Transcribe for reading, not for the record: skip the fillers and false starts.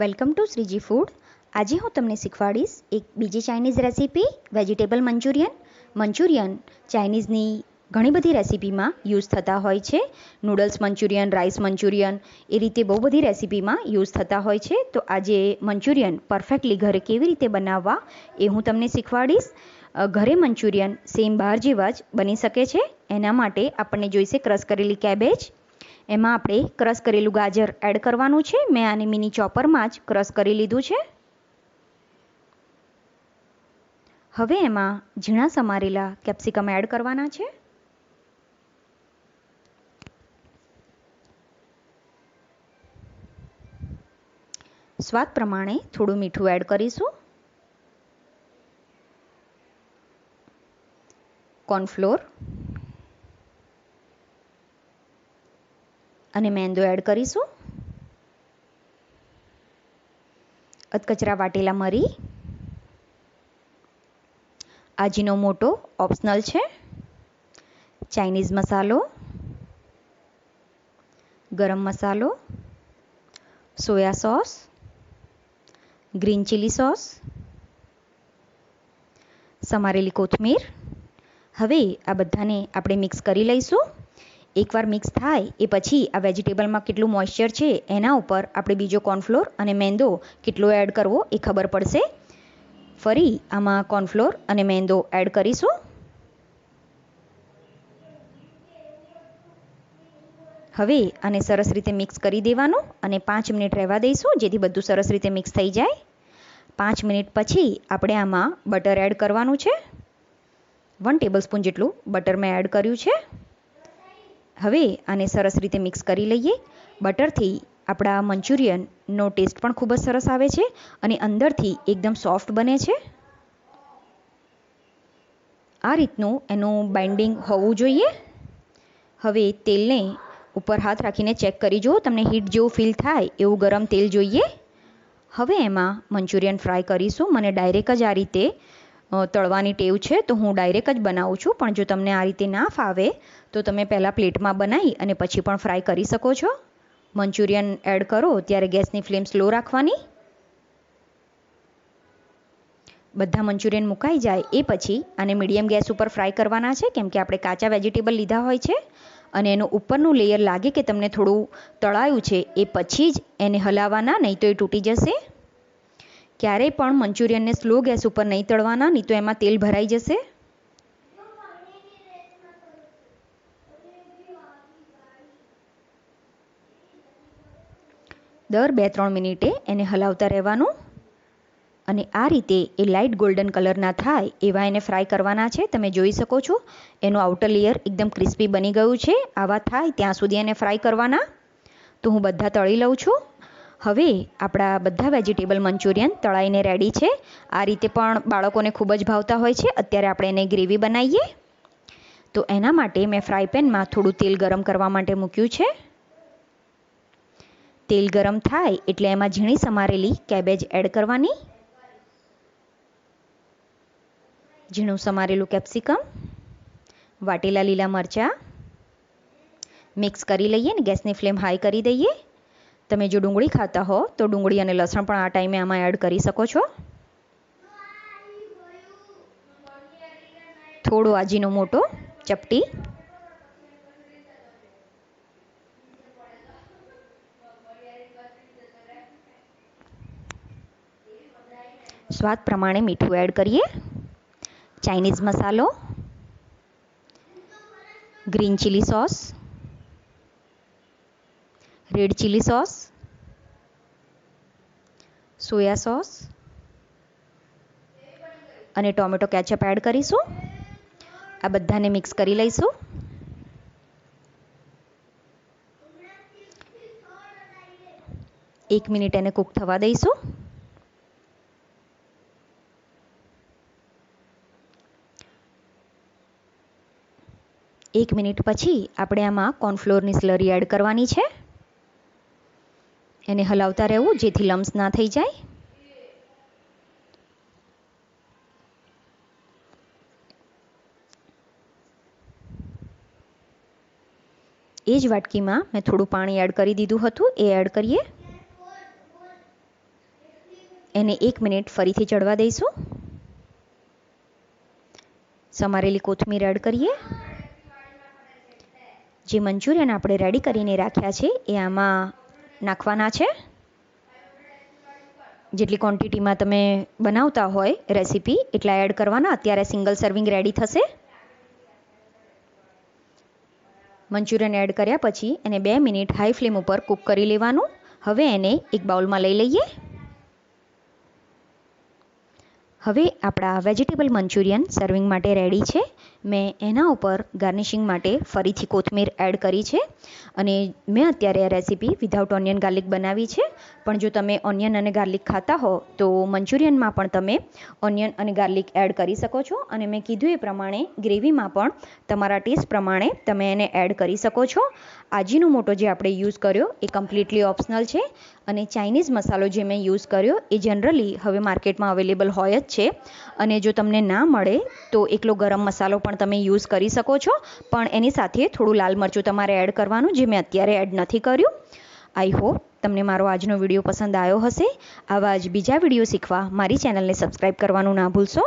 Welcome to Shriji food. આજે હું તમને શીખવાડીશ એક બીજી ચાઇનીઝ રેસીપી, વેજીટેબલ મંચુરિયન ચાઇનીઝની ઘણી બધી રેસીપીમાં યુઝ થતા હોય છે. નૂડલ્સ મંચુરિયન, રાઈસ મંચુરિયન, એ રીતે બહુ બધી રેસીપીમાં યુઝ થતા હોય છે. તો આજે મંચુરિયન પરફેક્ટલી ઘરે કેવી રીતે બનાવવા એ હું તમને શીખવાડીશ. ઘરે મંચુરિયન સેમ બહાર જેવા જ બની શકે છે. એના માટે આપણને જોઈશે ક્રશ કરેલી કેબેજ. એમાં આપણે ક્રશ કરેલું ગાજર એડ કરવાનું છે. મેં આને મિની ચોપરમાં જ ક્રશ કરી લીધું છે. હવે એમાં ઝીણા સમારેલા કેપ્સિકમ એડ કરવાના છે. સ્વાદ પ્રમાણે થોડું મીઠું એડ કરીશું. કોર્નફ્લોર અને મેંદો એડ કરીશું. અધકચરા વાટેલા મરી, આજીનોમોટો ઓપ્શનલ છે, ચાઇનીઝ મસાલો, ગરમ મસાલો, soya sauce, green chilli sauce, સમારેલી કોથમીર. હવે આ બધાને આપણે મિક્સ કરી લઈશું. એકવાર મિક્સ થાય એ પછી આ વેજીટેબલમાં કેટલું મોઇશ્ચર છે એના ઉપર આપણે બીજો કોર્નફ્લોર અને મેંદો કેટલો એડ કરવો એ ખબર પડશે. ફરી આમાં કોર્નફ્લોર અને મેંદો એડ કરીશું. હવે આને સરસ રીતે મિક્સ કરી દેવાનું અને 5 મિનિટ રહેવા દઈશું, જેથી બધું સરસ રીતે મિક્સ થઈ જાય. 5 મિનિટ પછી આપણે આમાં બટર એડ કરવાનું છે. 1 ટેબલસ્પૂન જેટલું બટર મેં એડ કર્યું છે. હવે આને સરસ રીતે મિક્સ કરી લઈએ. બટરથી આપણા મંચુરિયનનો ટેસ્ટ પણ ખૂબ જ સરસ આવે છે અને અંદરથી એકદમ સોફ્ટ બને છે. આ રીતનું એનું બાઇન્ડિંગ હોવું જોઈએ. હવે તેલને ઉપર હાથ રાખીને ચેક કરી જુઓ, તમને હીટ જેવું ફીલ થાય એવું ગરમ તેલ જોઈએ. હવે એમાં મંચુરિયન ફ્રાય કરીશું. મને ડાયરેક્ટ જ આ રીતે તળવાની ટેવ છે તો હું ડાયરેક્ટ જ બનાવું છું, પણ જો તમને આ રીતે ના ફાવે તો તમે પહેલાં પ્લેટમાં બનાવી અને પછી પણ ફ્રાય કરી શકો છો. મંચુરિયન એડ કરો ત્યારે ગેસની ફ્લેમ સ્લો રાખવાની. બધા મંચુરિયન મુકાઈ જાય એ પછી આને મીડિયમ ગેસ ઉપર ફ્રાય કરવાના છે, કેમ કે આપણે કાચા વેજીટેબલ લીધા હોય છે અને એનું ઉપરનું લેયર લાગે કે તમને થોડું તળાયું છે એ પછી જ એને હલાવવાના, નહીં તો એ તૂટી જશે. ક્યારેય પણ મંચુરિયનને સ્લો ગેસ ઉપર નહીં તળવાના, નહીં તો એમાં તેલ ભરાઈ જશે. દર 2-3 મિનિટે એને હલાવતા રહેવાનું અને આ રીતે એ લાઇટ ગોલ્ડન કલરના થાય એવા એને ફ્રાય કરવાના છે. તમે જોઈ શકો છો એનું આઉટર લેયર એકદમ ક્રિસ્પી બની ગયું છે. આવા થાય ત્યાં સુધી એને ફ્રાય કરવાના. તો હું બધા તળી લઉં છું. હવે આપણા બધા વેજીટેબલ મંચુરિયન તળાઈને રેડી છે. આ રીતે પણ બાળકોને ખૂબ જ ભાવતા હોય છે. અત્યારે આપણે એને ગ્રેવી બનાવીએ. તો એના માટે મેં ફ્રાય પેનમાં થોડું તેલ ગરમ કરવા માટે મૂક્યું છે. તેલ ગરમ થાય એટલે એમાં ઝીણી સમારેલી કેબેજ એડ કરવાની, ઝીણું સમારેલું કેપ્સિકમ, વાટેલા લીલા મરચાં. મિક્સ કરી લઈએ ને ગેસની ફ્લેમ હાઈ કરી દઈએ. તમે જો ડુંગળી ખાતા હો તો ડુંગળી અને લસણ પણ આ ટાઈમે આમાં એડ કરી શકો છો. થોડો આજીનોમોટો ચપટી, સ્વાદ પ્રમાણે મીઠું એડ કરીએ. ચાઇનીઝ મસાલો, green chilli sauce, red chilli sauce, soya sauce અને ટોમેટો કેચઅપ એડ કરીશું. આ બધાને મિક્સ કરી લઈશું. એક મિનિટ એને કૂક થવા દઈશું. એક મિનિટ પછી આપણે આમાં કોર્નફ્લોરની સ્લરી એડ કરવાની છે. એને હલાવતા રહેવું જેથી લમ્સ ના થઈ જાય. એ જ વાટકીમાં મેં થોડું પાણી એડ કરી દીધું હતું, એ એડ કરીએ. એને 1 મિનિટ ફરીથી ચડવા દઈશું. સમારેલી કોથમીર એડ કરીએ. જે મંચુરિયન આપણે રેડી કરીને રાખ્યા છે એ આમાં નાખવાના છે. જેટલી ક્વોન્ટિટીમાં તમે બનાવતા હોય રેસીપી એટલા એડ કરવાના. અત્યારે સિંગલ સર્વિંગ રેડી થશે. મંચુરિયન એડ કર્યા પછી એને 2 મિનિટ હાઈ ફ્લેમ ઉપર કૂક કરી લેવાનું. હવે એને એક બાઉલમાં લઈ લઈએ. હવે આપણા વેજીટેબલ મંચુરિયન સર્વિંગ માટે રેડી છે. મેં એના ઉપર ગાર્નિશિંગ માટે ફરીથી કોથમીર એડ કરી છે. અને મેં અત્યારે આ રેસીપી વિધાઉટ ઓનિયન ગાર્લિક બનાવી છે. પણ જો તમે ઓનિયન અને ગાર્લિક ખાતા હો તો મંચુરિયનમાં પણ તમે ઓનિયન અને ગાર્લિક એડ કરી શકો છો. અને મેં કીધું એ પ્રમાણે ગ્રેવીમાં પણ તમારા ટેસ્ટ પ્રમાણે તમે એને એડ કરી શકો છો. આજીનોમોટો જે આપણે યુઝ કર્યો એ કમ્પ્લીટલી ઓપ્શનલ છે. અને ચાઇનીઝ મસાલો જે મેં યુઝ કર્યો એ જનરલી હવે માર્કેટમાં અવેલેબલ હોય જ છે. અને જો તમને ના મળે તો એકલો ગરમ મસાલો પણ તમે યુઝ કરી શકો છો. પણ એની સાથે થોડું લાલ મરચું તમારે એડ કરવાનું, જે મેં અત્યારે એડ નથી કર્યું. આઈ હોપ તમને મારો આજનો વિડીયો પસંદ આવ્યો હશે. આવા જ બીજા વિડીયો શીખવા મારી ચેનલને સબસ્ક્રાઈબ કરવાનું ના ભૂલશો.